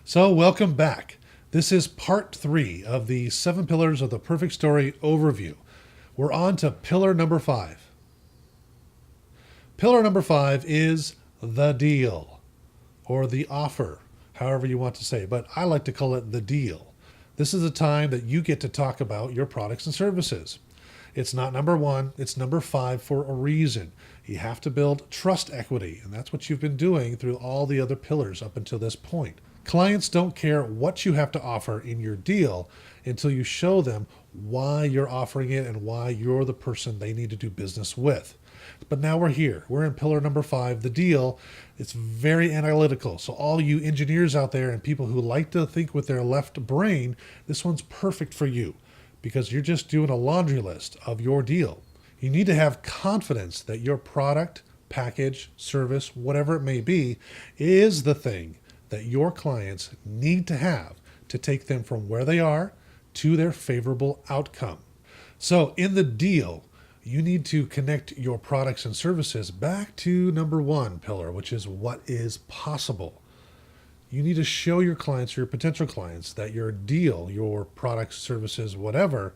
So, welcome back. This is part 3 of the 7 pillars of the perfect story overview. We're on to pillar number 5. Pillar number 5 is the deal or the offer, however you want to say, but I like to call it the deal. This is a time that you get to talk about your products and services. It's not number 1, it's number 5 for a reason. You have to build trust equity, and that's what you've been doing through all the other pillars up until this point. Clients don't care what you have to offer in your deal until you show them why you're offering it and why you're the person they need to do business with. But now we're here. We're in pillar number 5, the deal. It's very analytical. So all you engineers out there and people who like to think with their left brain, this one's perfect for you because you're just doing a laundry list of your deal. You need to have confidence that your product, package, service, whatever it may be, is the thing that your clients need to have to take them from where they are to their favorable outcome. So in the deal, you need to connect your products and services back to number 1 pillar, which is what is possible. You need to show your clients, your potential clients, that your deal, your products, services, whatever,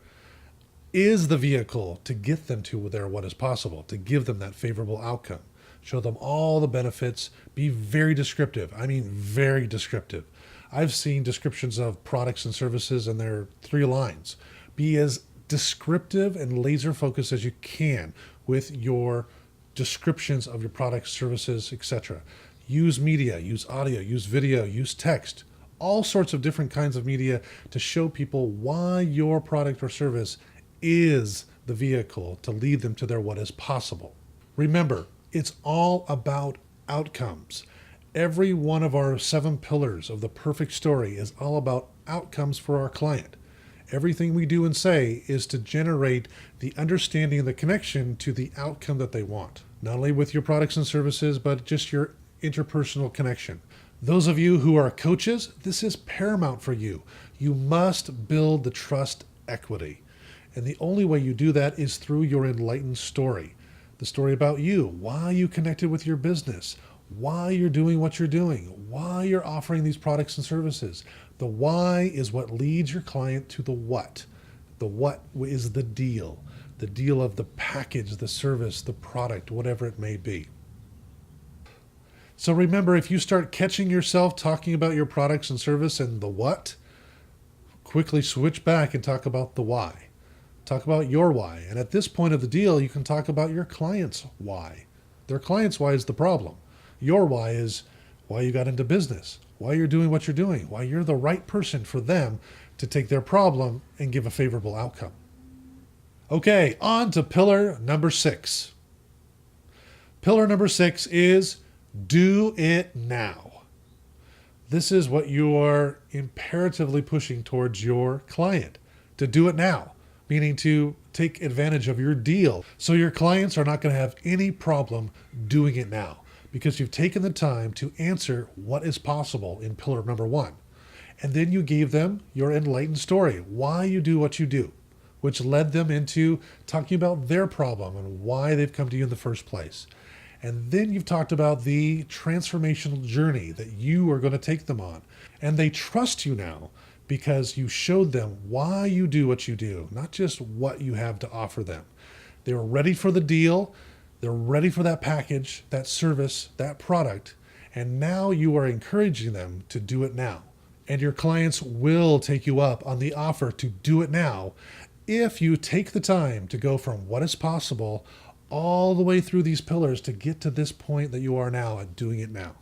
is the vehicle to get them to their what is possible, to give them that favorable outcome. Show them all the benefits. Be very descriptive. I mean, very descriptive. I've seen descriptions of products and services and they're 3 lines. Be as descriptive and laser focused as you can with your descriptions of your products, services, etc. Use media, use audio, use video, use text, all sorts of different kinds of media to show people why your product or service is the vehicle to lead them to their what is possible. Remember, it's all about outcomes. Every one of our 7 pillars of the perfect story is all about outcomes for our client. Everything we do and say is to generate the understanding and the connection to the outcome that they want, not only with your products and services, but just your interpersonal connection. Those of you who are coaches, this is paramount for you. You must build the trust equity. And the only way you do that is through your enlightened story. The story about you, why you connected with your business, why you're doing what you're doing, why you're offering these products and services. The why is what leads your client to the what. The what is the deal of the package, the service, the product, whatever it may be. So remember, if you start catching yourself talking about your products and service and the what, quickly switch back and talk about the why. Talk about your why. And at this point of the deal, you can talk about your client's why. Their client's why is the problem. Your why is why you got into business, why you're doing what you're doing, why you're the right person for them to take their problem and give a favorable outcome. Okay, on to pillar number 6. Pillar number 6 is do it now. This is what you are imperatively pushing towards your client, to do it now. Meaning to take advantage of your deal. So your clients are not going to have any problem doing it now because you've taken the time to answer what is possible in pillar number 1. And then you gave them your enlightened story, why you do what you do, which led them into talking about their problem and why they've come to you in the first place. And then you've talked about the transformational journey that you are going to take them on. And they trust you now because you showed them why you do what you do, not just what you have to offer them. They're ready for the deal. They're ready for that package, that service, that product. And now you are encouraging them to do it now. And your clients will take you up on the offer to do it now if you take the time to go from what is possible all the way through these pillars to get to this point that you are now at doing it now.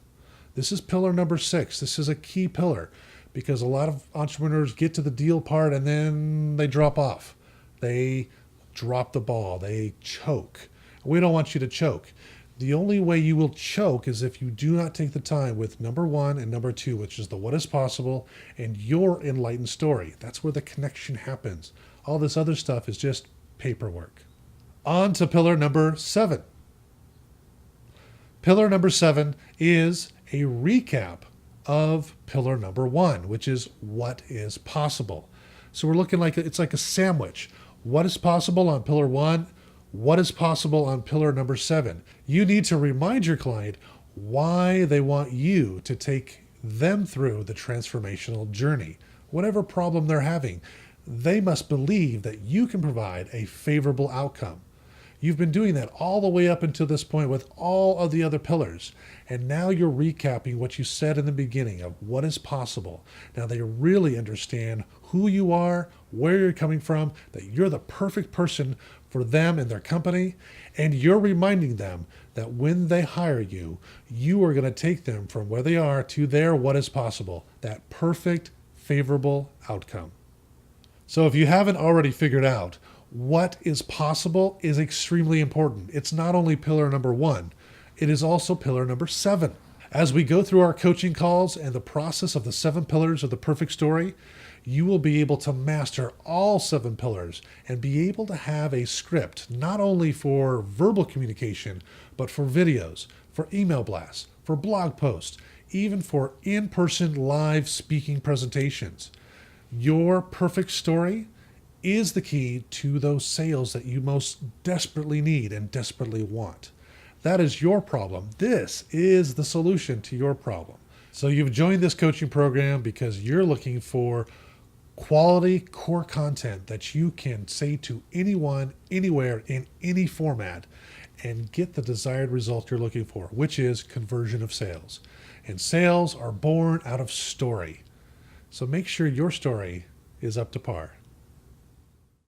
This is pillar number 6. This is a key pillar. Because a lot of entrepreneurs get to the deal part and then they drop off. They drop the ball. They choke. We don't want you to choke. The only way you will choke is if you do not take the time with number 1 and number 2, which is the what is possible and your enlightened story. That's where the connection happens. All this other stuff is just paperwork. On to pillar number 7. Pillar number 7 is a recap of pillar number 1, which is what is possible. So we're looking like it's like a sandwich. What is possible on pillar 1? What is possible on pillar number 7? You need to remind your client why they want you to take them through the transformational journey, whatever problem they're having. They must believe that you can provide a favorable outcome. You've been doing that all the way up until this point with all of the other pillars. And now you're recapping what you said in the beginning of what is possible. Now they really understand who you are, where you're coming from, that you're the perfect person for them and their company. And you're reminding them that when they hire you, you are going to take them from where they are to their what is possible, that perfect, favorable outcome. So if you haven't already figured out, what is possible is extremely important. It's not only pillar number 1, it is also pillar number 7. As we go through our coaching calls and the process of the 7 pillars of the perfect story, you will be able to master all 7 pillars and be able to have a script, not only for verbal communication, but for videos, for email blasts, for blog posts, even for in-person live speaking presentations. Your perfect story is the key to those sales that you most desperately need and desperately want. That is your problem. This is the solution to your problem. So you've joined this coaching program because you're looking for quality core content that you can say to anyone, anywhere, in any format and get the desired result you're looking for, which is conversion of sales. And sales are born out of story. So make sure your story is up to par.